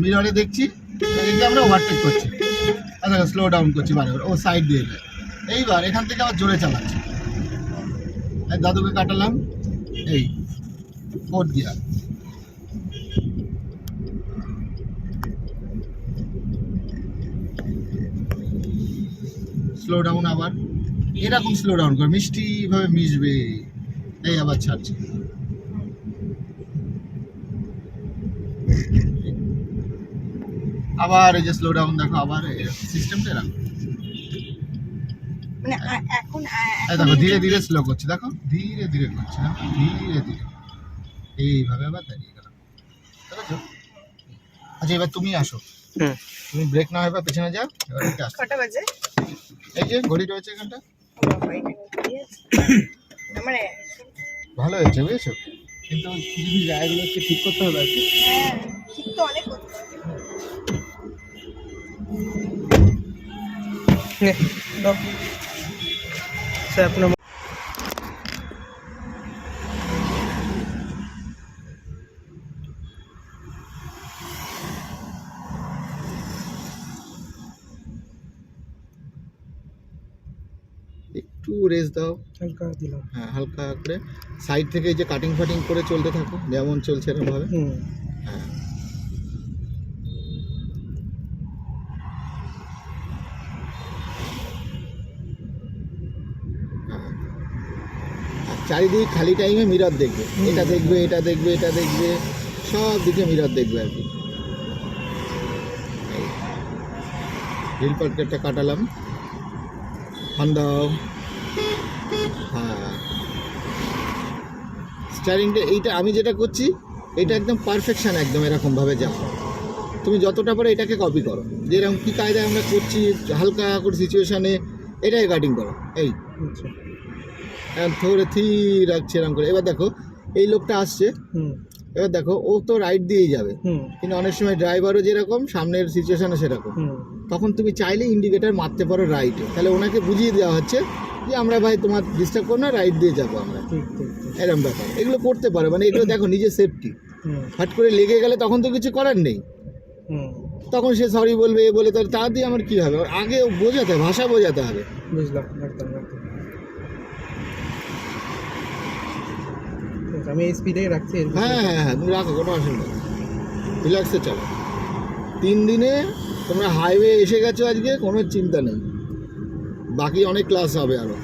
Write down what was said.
মিররে দেখছি এদিকে আমরা ওভারটেক করছি, আচ্ছা স্লো ডাউন করছি বারবার, ও সাইড দিয়ে যায়। এইবার এখান থেকে আবার জোরে চালাচ্ছি, দাদুকে কাটালাম, এই ফোর্থ গিয়ার, স্লো ডাউন, আবার এরকম স্লো ডাউন করে মিষ্টিভাবে মিশবে, এই আবার ছাড়ছে, আবার এই যে স্লো ডাউন, দেখো আবার সিস্টেমটা এরকম, মানে এখন দেখো ধীরে ধীরে স্লো করছে, দেখো ধীরে ধীরে করছে, দেখো ধীরে ধীরে, এইভাবে আবার দাঁড়িয়ে গেলাম, বুঝেছো? আচ্ছা এবার তুমি আসো, তুমি ব্রেক না হয় বা পেছনে যাও, এবার একটু আসো। কটা বাজে? এই যে ঘড়ি রয়েছে এখানটা, মানে ভালো হয়েছে বুঝেছো, কিন্তু কিছু কিছু জায়গাগুলো একটু ঠিক করতে হবে আর কি। হ্যাঁ ঠিক তো অনেক করতে अपना একটু রেস দাও, हल्का दिला হ্যাঁ হালকা করে সাইড থেকে এই যে কাটিং ফাটিং করে চলতে থাকো, যেমন চলছে এরকম ভাবে, হ্যাঁ হ্যাঁ। আর চারিদিকে খালি টাইমে মিরর দেখবে, এটা দেখবে এটা দেখবে এটা দেখবে, সব দিকে মিরর দেখবে আর কি। রিল পার্কেটটা কাটালাম, ফান দাও, হ্যাঁ স্টারিংটা এইটা আমি যেটা করছি এটা একদম পারফেকশন, একদম এরকমভাবে যাও, তুমি যতটা পারো এটাকে কপি করো, যেরকম কী কায়দায় আমরা করছি হালকা করে সিচুয়েশানে এটাই কাটিং করো, এই अच्छा থোড়ে থির রাখছে এরকম করে। এবার দেখো এই লোকটা আসছে, এবার দেখো ও তো রাইট দিয়েই যাবে, কিন্তু অনেক সময় ড্রাইভারও যেরকম সামনের সিচুয়েশানে সেরকম, তখন তুমি চাইলে ইন্ডিকেটার মারতে পারো রাইটে, তাহলে ওনাকে বুঝিয়ে দেওয়া হচ্ছে যে আমরা ভাই তোমার ডিস্টার্ব করো না, রাইট দিয়ে যাবো আমরা, ठीक ठीक ठीक এরকম ব্যাপার। এগুলো করতে পারে, মানে এগুলো দেখো নিজের সেফটি, হাট করে লেগে গেলে তখন তো কিছু করার নেই, তখন সে সরি বলবে এ বলে, তাহলে তা দিয়ে আমার কী হবে, ওর আগে বোঝাতে হবে, ভাষা বোঝাতে হবে। বুঝলাম একদম একদম আমি এই স্পিডেই রাখছি হ্যাঁ হ্যাঁ হ্যাঁ তুমি রাখো, কোনো অসুবিধা নেই, রিল্যাক্সে চলো। 3 দিনে তোমরা হাইওয়ে এসে গেছো আজকে, কোনো চিন্তা নেই, বাকি অনেক ক্লাস হবে আরও।